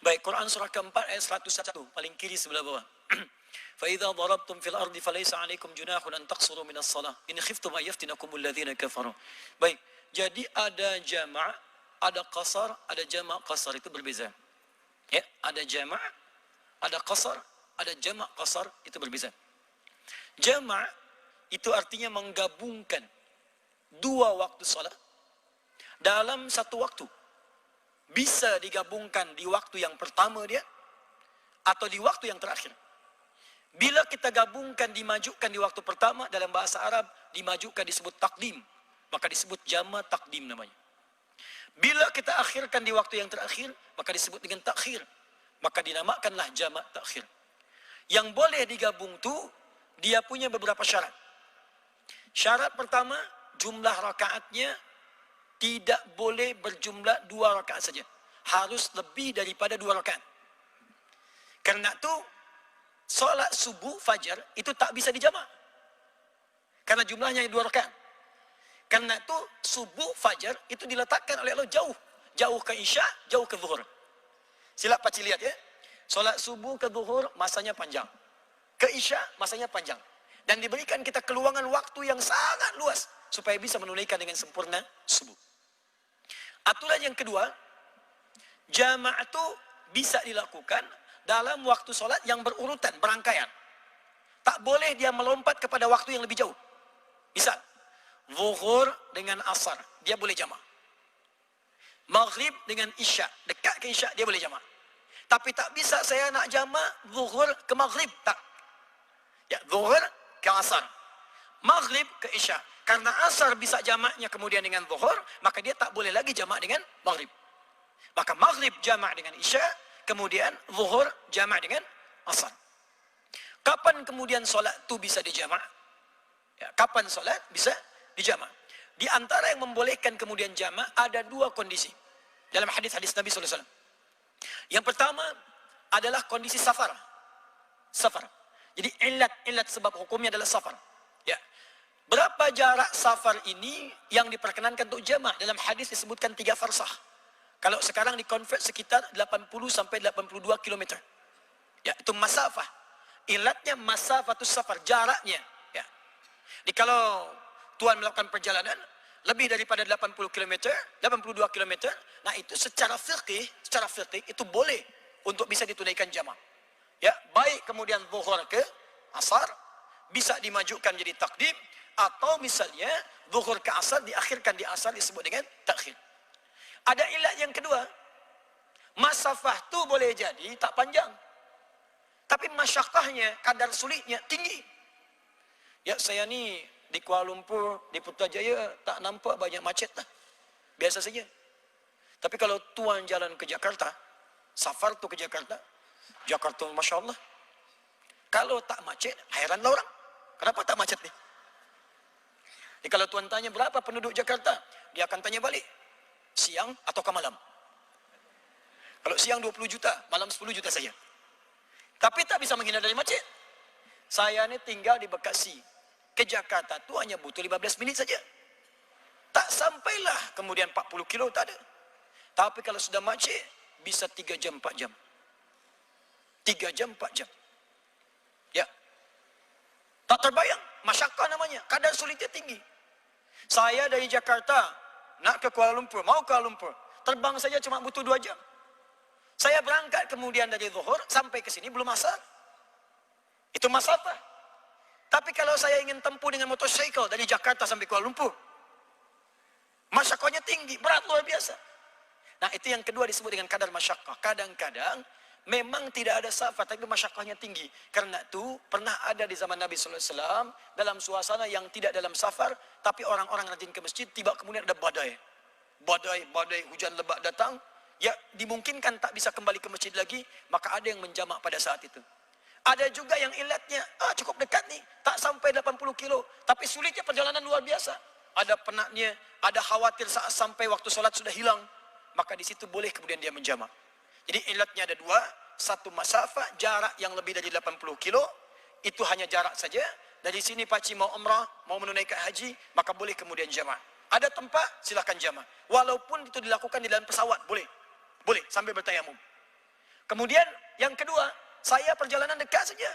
Baik, Quran surah keempat ayat 101, paling kiri sebelah bawah. فَإِذَا ضَرَبْتُمْ فِي الْأَرْضِ فَلَيْسَ عَلَيْكُمْ جُنَاحٌ أَن تَقْصُرُوا مِنَ الصَّلَاةِ إِنْ خِفْتُمْ أَن يَفْتِنَكُمُ الَّذِينَ كَفَرُوا. Baik, jadi ada jama', ada qasar, ada jama' qasar, itu berbeza. Ya, ada jama', ada qasar, ada jama' qasar, itu berbeza. Jama' itu artinya menggabungkan dua waktu salat dalam satu waktu. Bisa digabungkan di waktu yang pertama dia atau di waktu yang terakhir. Bila kita gabungkan, dimajukan di waktu pertama, dalam bahasa Arab dimajukan disebut takdim, maka disebut jama' takdim namanya. Bila kita akhirkan di waktu yang terakhir, maka disebut dengan takhir, maka dinamakanlah jama' takhir. Yang boleh digabung tu dia punya beberapa syarat. Syarat pertama, jumlah rakaatnya tidak boleh berjumlah 2 rakaat saja. Harus lebih daripada 2 rakaat. Karena itu solat subuh fajar itu tak bisa dijamak. Karena jumlahnya 2 rakaat. Karena itu subuh fajar itu diletakkan oleh Allah jauh. Jauh ke isya, jauh ke zuhur. Sila pakcik lihat ya. Solat subuh ke zuhur masanya panjang. Ke isya masanya panjang. Dan diberikan kita keluangan waktu yang sangat luas supaya bisa menunaikan dengan sempurna subuh. Aturan yang kedua, jamaah itu bisa dilakukan dalam waktu solat yang berurutan, berangkaian. Tak boleh dia melompat kepada waktu yang lebih jauh. Misal, zuhur dengan asar, dia boleh jamaah. Maghrib dengan isya, dekat ke isya, dia boleh jamaah. Tapi tak bisa saya nak jamaah zuhur ke maghrib, tak. Ya, zuhur ke asar, maghrib ke isya. Karena asar bisa jamaknya kemudian dengan zuhur, maka dia tak boleh lagi jamak dengan maghrib. Maka maghrib jamak dengan isya, kemudian zuhur jamak dengan asar. Kapan kemudian solat itu bisa dijamak? Ya, kapan solat bisa dijamak? Di antara yang membolehkan kemudian jamak ada 2 kondisi dalam hadis-hadis Nabi SAW. Yang pertama adalah kondisi safar. Safar. Jadi ilat sebab hukumnya adalah safar. Ya. Berapa jarak safar ini yang diperkenankan untuk jamak? Dalam hadis disebutkan 3 farsah. Kalau sekarang dikonvert sekitar 80 sampai 82 km. Ya, itu masafah. Ilatnya masafatus safar, jaraknya. Ya. Jadi kalau tuan melakukan perjalanan lebih daripada 80 km, 82 km, nah itu secara fiqih itu boleh untuk bisa ditunaikan jamak. Ya, baik kemudian zuhur ke asar bisa dimajukan jadi takdim, atau misalnya zuhur ke asar diakhirkan di asar disebut dengan takhir. Ada ilat yang kedua, masafah tu boleh jadi tak panjang, tapi masyakkahnya, kadar sulitnya tinggi. Ya, saya ni di Kuala Lumpur, di Putrajaya tak nampak banyak macet lah, biasa saja. Tapi kalau tuan jalan ke Jakarta, safar tu ke Jakarta, Masya Allah, kalau tak macet, heranlah orang, kenapa tak macet ni? Jadi kalau tuan tanya berapa penduduk Jakarta, dia akan tanya balik, siang atau ke malam? Kalau siang 20 juta, malam 10 juta saja. Tapi tak bisa menghindar dari macet. Saya ni tinggal di Bekasi, ke Jakarta tu hanya butuh 15 minit saja. Tak sampailah kemudian 40 kilo, tak ada. Tapi kalau sudah macet, bisa 3 jam, 4 jam. 3 jam, 4 jam. Ya. Tak terbayang, masyakkah namanya, kadar sulitnya tinggi. Saya dari Jakarta, nak ke Kuala Lumpur, mau ke Kuala Lumpur, terbang saja cuma butuh 2 jam. Saya berangkat kemudian dari zuhur, sampai ke sini belum asar. Itu masafah. Tapi kalau saya ingin tempuh dengan motorcycle dari Jakarta sampai Kuala Lumpur, masyakkahnya tinggi, berat luar biasa. Nah, itu yang kedua disebut dengan kadar masyakkah. Kadang-kadang memang tidak ada safar, tapi masyakkahnya tinggi. Karena itu pernah ada di zaman Nabi SAW dalam suasana yang tidak dalam safar, tapi orang-orang rajin ke masjid, tiba kemudian ada badai, hujan lebat datang. Ya, dimungkinkan tak bisa kembali ke masjid lagi, maka ada yang menjamak pada saat itu. Ada juga yang ilatnya, cukup dekat nih, tak sampai 80 kilo, tapi sulitnya perjalanan luar biasa. Ada penatnya, ada khawatir saat sampai waktu sholat sudah hilang, maka di situ boleh kemudian dia menjamak. Jadi ilatnya ada 2, satu masafah, jarak yang lebih dari 80 kilo, itu hanya jarak saja. Dari sini pakcik mau umrah, mau menunaikan haji, maka boleh kemudian jamak. Ada tempat, silakan jamak. Walaupun itu dilakukan di dalam pesawat, boleh. Boleh, sambil bertayamum. Kemudian yang kedua, saya perjalanan dekat saja.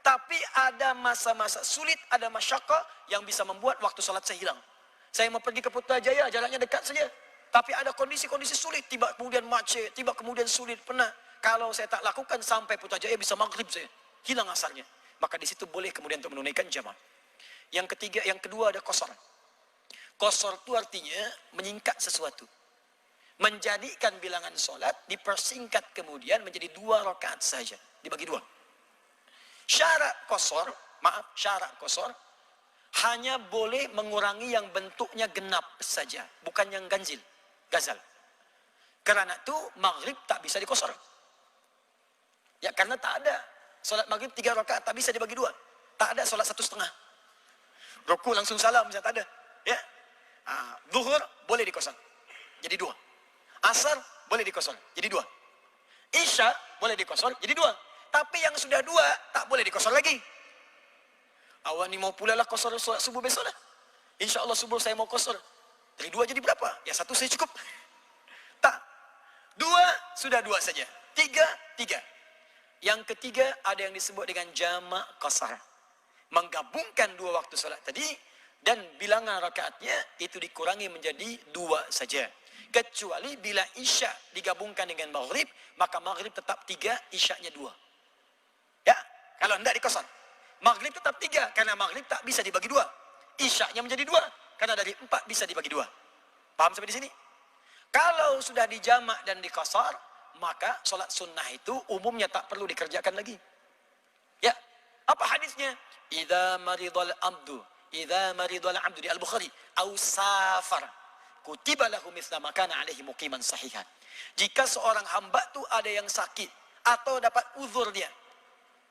Tapi ada masa-masa sulit, ada masyakah yang bisa membuat waktu sholat saya hilang. Saya mau pergi ke Putrajaya, jaraknya dekat saja. Tapi ada kondisi-kondisi sulit, tiba kemudian macet, tiba kemudian sulit, pernah. Kalau saya tak lakukan sampai Putrajaya bisa maghrib saya, hilang asarnya. Maka di situ boleh kemudian untuk menunaikan jamaah. Yang ketiga, yang kedua ada qasar. Qasar itu artinya menyingkat sesuatu. Menjadikan bilangan sholat dipersingkat kemudian menjadi 2 rakaat saja, dibagi 2. Syarat qasar hanya boleh mengurangi yang bentuknya genap saja, bukan yang ganjil, gazal. Karena itu maghrib tak bisa diqasar. Ya karena tak ada sholat maghrib 3 rakaat, tak bisa dibagi 2. Tak ada sholat 1,5. Ruku langsung salam, bisa tak ada. Ya, zuhur boleh diqasar, jadi 2. Asar boleh diqasar, jadi 2. Isya boleh diqasar, jadi 2. Tapi yang sudah 2, tak boleh diqasar lagi. Awak ni mau pula lah qasar solat subuh besok lah. Insya Allah subuh saya mau qasar. Dari 2 jadi berapa? Ya 1 saya cukup. Tak. 2 sudah 2 saja. 3. Yang ketiga ada yang disebut dengan jamak qasar. Menggabungkan 2 waktu solat tadi dan bilangan rakaatnya itu dikurangi menjadi 2 saja. Kecuali bila isya digabungkan dengan maghrib, maka maghrib tetap 3, isyanya 2. Ya, kalau hendak dikosor. Maghrib tetap 3, karena maghrib tak bisa dibagi 2. Isyanya menjadi 2, karena dari 4 bisa dibagi 2. Paham sampai di sini? Kalau sudah dijamak dan dikosor, maka solat sunnah itu umumnya tak perlu dikerjakan lagi. Ya, apa hadisnya? Idza maridul abdu di Al-Bukhari, au safar, kutiba lahu mithla ma kana alaihi muqiman sahihan. Jika seorang hamba tu ada yang sakit atau dapat uzur dia,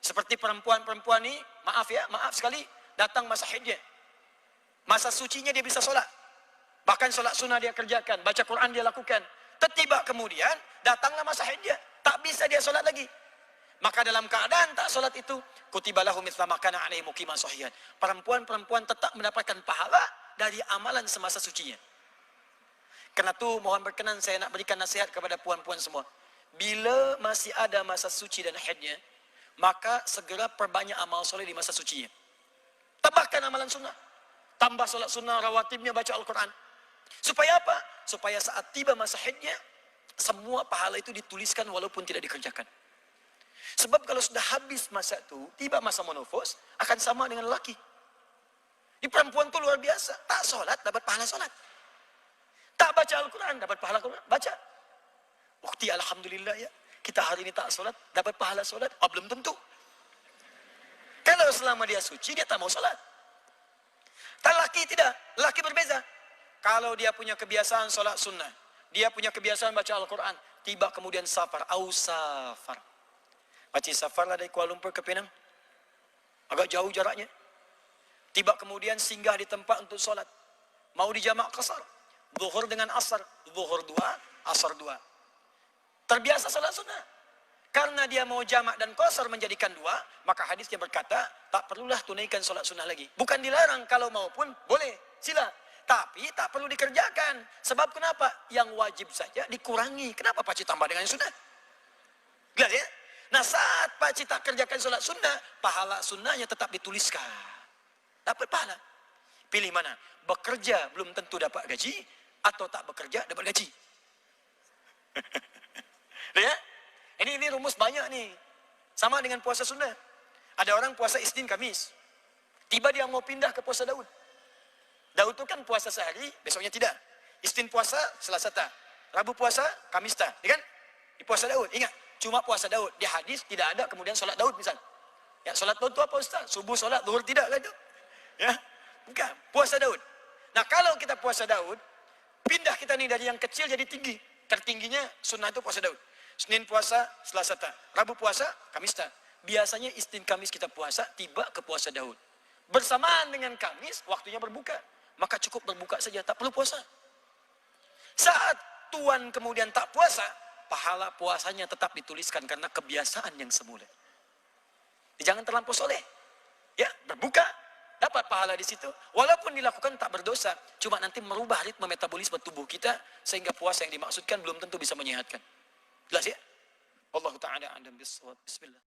seperti perempuan-perempuan ni, maaf sekali, datang masa haidnya. Masa sucinya dia bisa solat. Bahkan solat sunnah dia kerjakan, baca Quran dia lakukan. Tiba kemudian, datanglah masa haidnya. Tak bisa dia solat lagi. Maka dalam keadaan tak solat itu, kutiba lahu mithla ma kana alaihi muqiman sahihan. Perempuan-perempuan tetap mendapatkan pahala dari amalan semasa sucinya. Karena itu mohon berkenan saya nak berikan nasihat kepada puan-puan semua. Bila masih ada masa suci dan haidnya, maka segera perbanyak amal soleh di masa sucinya. Tambahkan amalan sunnah. Tambah solat sunnah, rawatibnya, baca Al-Quran. Supaya apa? Supaya saat tiba masa haidnya, semua pahala itu dituliskan walaupun tidak dikerjakan. Sebab kalau sudah habis masa itu, tiba masa menopause, akan sama dengan lelaki. Di perempuan itu luar biasa. Tak solat, dapat pahala solat. Tak baca Al-Quran, dapat pahala Quran. Baca. Bukti alhamdulillah ya. Kita hari ini tak solat, dapat pahala solat? Oh, belum tentu. Kalau selama dia suci, dia tak mau solat. Tak laki tidak, laki berbeza. Kalau dia punya kebiasaan solat sunnah, dia punya kebiasaan baca Al-Quran, tiba kemudian safar, safar. Baca safar lah dari Kuala Lumpur ke Penang. Agak jauh jaraknya. Tiba kemudian singgah di tempat untuk solat. Mau dijamak qasar. Zuhur dengan asar. Zuhur 2, asar 2. Terbiasa salat sunnah. Karena dia mau jamak dan qasar menjadikan 2, maka hadisnya berkata, tak perlulah tunaikan salat sunnah lagi. Bukan dilarang, kalau mau pun boleh, sila. Tapi tak perlu dikerjakan. Sebab kenapa? Yang wajib saja dikurangi. Kenapa pakcik tambah dengan yang sunnah? Jelas ya? Nah saat pakcik tak kerjakan salat sunnah, pahala sunnahnya tetap dituliskan. Dapat pahala. Pilih mana? Bekerja belum tentu dapat gaji, atau tak bekerja dapat gaji. Ya? Ini rumus banyak nih. Sama dengan puasa sunnah. Ada orang puasa Isnin Kamis. Tiba dia mau pindah ke puasa Daud. Daud itu kan puasa sehari, besoknya tidak. Isnin puasa, Selasa tak. Rabu puasa, Kamis tak. Ya kan? Di puasa Daud. Ingat, cuma puasa Daud. Di hadis tidak ada kemudian solat Daud misal. Ya, solat Daud itu apa Ustaz? Subuh solat, zuhur tidak kan itu? Ya, bukan. Puasa Daud. Nah kalau kita puasa Daud, pindah kita nih dari yang kecil jadi tinggi. Tertingginya sunnah itu puasa Daud. Senin puasa, Selasa tak. Rabu puasa, Kamis tak. Biasanya Isnin Kamis kita puasa, tiba ke puasa Daud. Bersamaan dengan Kamis, waktunya berbuka. Maka cukup berbuka saja, tak perlu puasa. Saat Tuan kemudian tak puasa, pahala puasanya tetap dituliskan karena kebiasaan yang semula. Jangan terlampau soleh. Ya, berbuka, dapat pahala di situ. Walaupun dilakukan tak berdosa, cuma nanti merubah ritme metabolisme tubuh kita, sehingga puasa yang dimaksudkan belum tentu bisa menyehatkan. Jelas ya? Wallahu taala a'lam bissawab. Bismillah.